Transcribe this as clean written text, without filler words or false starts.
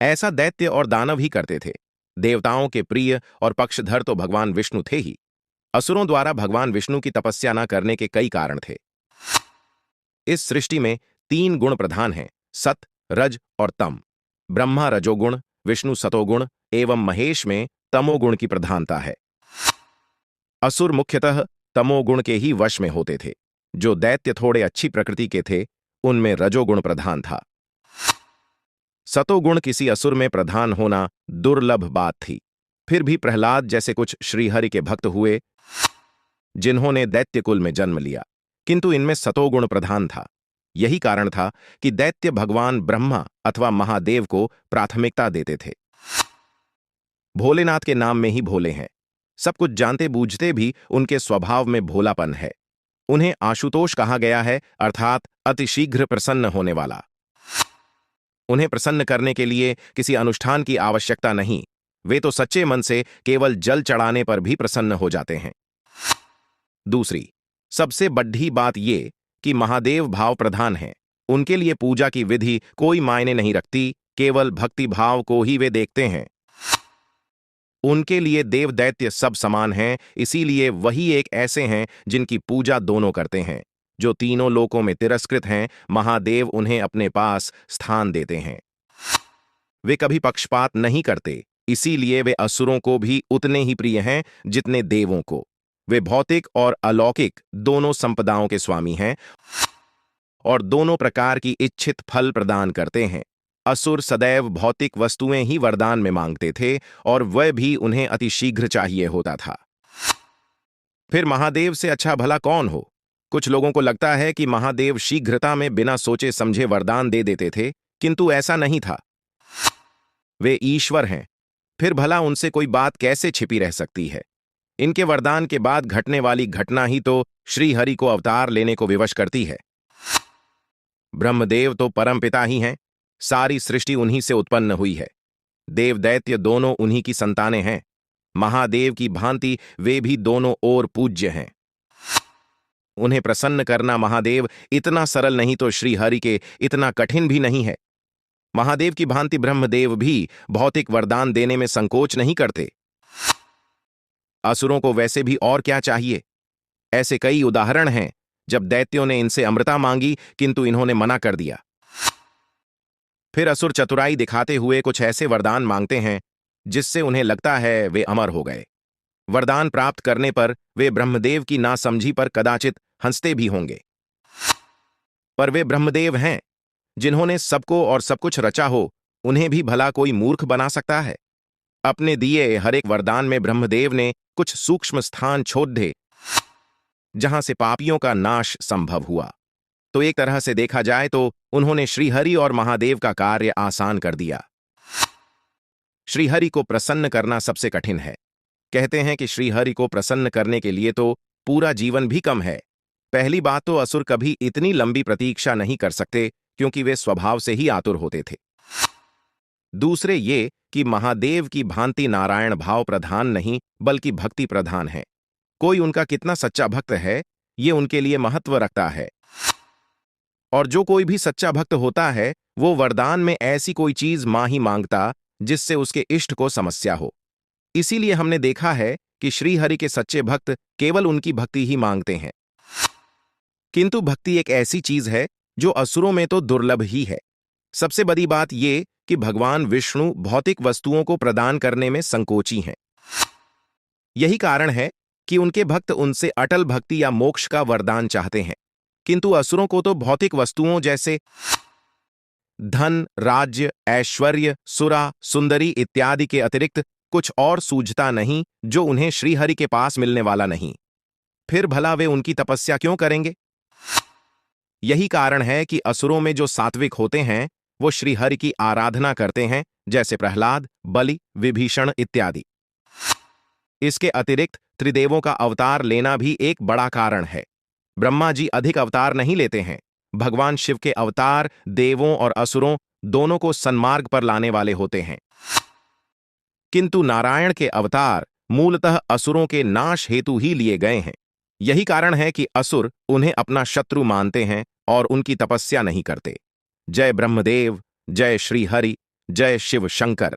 ऐसा दैत्य और दानव ही करते थे। देवताओं के प्रिय और पक्षधर तो भगवान विष्णु थे ही। असुरों द्वारा भगवान विष्णु की तपस्या न करने के कई कारण थे। इस सृष्टि में 3 गुण प्रधान हैं, सत, रज और तम। ब्रह्मा रजोगुण, विष्णु सतोगुण एवं महेश में तमोगुण की प्रधानता है। असुर मुख्यतः तमोगुण के ही वश में होते थे। जो दैत्य थोड़े अच्छी प्रकृति के थे, उनमें रजोगुण प्रधान था। सतोगुण किसी असुर में प्रधान होना दुर्लभ बात थी। फिर भी प्रहलाद जैसे कुछ श्रीहरि के भक्त हुए जिन्होंने दैत्य कुल में जन्म लिया, किंतु इनमें सतोगुण प्रधान था। यही कारण था कि दैत्य भगवान ब्रह्मा अथवा महादेव को प्राथमिकता देते थे। भोलेनाथ के नाम में ही भोले हैं। सब कुछ जानते बूझते भी उनके स्वभाव में भोलापन है। उन्हें आशुतोष कहा गया है, अर्थात अतिशीघ्र प्रसन्न होने वाला। उन्हें प्रसन्न करने के लिए किसी अनुष्ठान की आवश्यकता नहीं। वे तो सच्चे मन से केवल जल चढ़ाने पर भी प्रसन्न हो जाते हैं। दूसरी सबसे बड़ी बात ये कि महादेव भाव प्रधान हैं। उनके लिए पूजा की विधि कोई मायने नहीं रखती, केवल भक्ति भाव को ही वे देखते हैं। उनके लिए देव दैत्य सब समान हैं, इसीलिए वही एक ऐसे हैं जिनकी पूजा दोनों करते हैं। जो तीनों लोकों में तिरस्कृत हैं, महादेव उन्हें अपने पास स्थान देते हैं। वे कभी पक्षपात नहीं करते, इसीलिए वे असुरों को भी उतने ही प्रिय हैं जितने देवों को। वे भौतिक और अलौकिक दोनों संपदाओं के स्वामी हैं और दोनों प्रकार की इच्छित फल प्रदान करते हैं। असुर सदैव भौतिक वस्तुएं ही वरदान में मांगते थे और वह भी उन्हें अतिशीघ्र चाहिए होता था। फिर महादेव से अच्छा भला कौन हो? कुछ लोगों को लगता है कि महादेव शीघ्रता में बिना सोचे समझे वरदान दे देते थे, किंतु ऐसा नहीं था। वे ईश्वर हैं, फिर भला उनसे कोई बात कैसे छिपी रह सकती है? इनके वरदान के बाद घटने वाली घटना ही तो श्रीहरि को अवतार लेने को विवश करती है। ब्रह्मदेव तो परमपिता ही हैं। सारी सृष्टि उन्हीं से उत्पन्न हुई है। देव दैत्य दोनों उन्हीं की संतानें हैं। महादेव की भांति वे भी दोनों ओर पूज्य हैं। उन्हें प्रसन्न करना महादेव इतना सरल नहीं तो श्रीहरि के इतना कठिन भी नहीं है। महादेव की भांति ब्रह्मदेव भी भौतिक वरदान देने में संकोच नहीं करते। असुरों को वैसे भी और क्या चाहिए? ऐसे कई उदाहरण हैं जब दैत्यों ने इनसे अमृता मांगी, किंतु इन्होंने मना कर दिया। फिर असुर चतुराई दिखाते हुए कुछ ऐसे वरदान मांगते हैं जिससे उन्हें लगता है वे अमर हो गए। वरदान प्राप्त करने पर वे ब्रह्मदेव की नासमझी पर कदाचित हंसते भी होंगे, पर वे ब्रह्मदेव हैं जिन्होंने सबको और सब कुछ रचा हो। उन्हें भी भला कोई मूर्ख बना सकता है? अपने दिए हर एक वरदान में ब्रह्मदेव ने कुछ सूक्ष्म स्थान छोड़ दे जहां से पापियों का नाश संभव हुआ। तो एक तरह से देखा जाए तो उन्होंने श्रीहरि और महादेव का कार्य आसान कर दिया। श्रीहरि को प्रसन्न करना सबसे कठिन है। कहते हैं कि श्रीहरि को प्रसन्न करने के लिए तो पूरा जीवन भी कम है। पहली बात तो असुर कभी इतनी लंबी प्रतीक्षा नहीं कर सकते, क्योंकि वे स्वभाव से ही आतुर होते थे। दूसरे ये कि महादेव की भांति नारायण भाव प्रधान नहीं बल्कि भक्ति प्रधान है। कोई उनका कितना सच्चा भक्त है, ये उनके लिए महत्व रखता है। और जो कोई भी सच्चा भक्त होता है, वो वरदान में ऐसी कोई चीज ही मांगता जिससे उसके इष्ट को समस्या हो। इसीलिए हमने देखा है कि श्रीहरि के सच्चे भक्त केवल उनकी भक्ति ही मांगते हैं। किंतु भक्ति एक ऐसी चीज है जो असुरों में तो दुर्लभ ही है। सबसे बड़ी बात ये कि भगवान विष्णु भौतिक वस्तुओं को प्रदान करने में संकोची हैं। यही कारण है कि उनके भक्त उनसे अटल भक्ति या मोक्ष का वरदान चाहते हैं। किंतु असुरों को तो भौतिक वस्तुओं जैसे धन, राज्य, ऐश्वर्य, सुरा, सुंदरी इत्यादि के अतिरिक्त कुछ और सूझता नहीं जो उन्हें श्रीहरि के पास मिलने वाला नहीं। फिर भला वे उनकी तपस्या क्यों करेंगे? यही कारण है कि असुरों में जो सात्विक होते हैं वो श्रीहरि की आराधना करते हैं, जैसे प्रहलाद, बलि, विभीषण इत्यादि। इसके अतिरिक्त त्रिदेवों का अवतार लेना भी एक बड़ा कारण है। ब्रह्मा जी अधिक अवतार नहीं लेते हैं। भगवान शिव के अवतार देवों और असुरों दोनों को सन्मार्ग पर लाने वाले होते हैं, किंतु नारायण के अवतार मूलतः असुरों के नाश हेतु ही लिए गए हैं। यही कारण है कि असुर उन्हें अपना शत्रु मानते हैं और उनकी तपस्या नहीं करते। जय ब्रह्मदेव, जय श्रीहरि, जय शिव शंकर।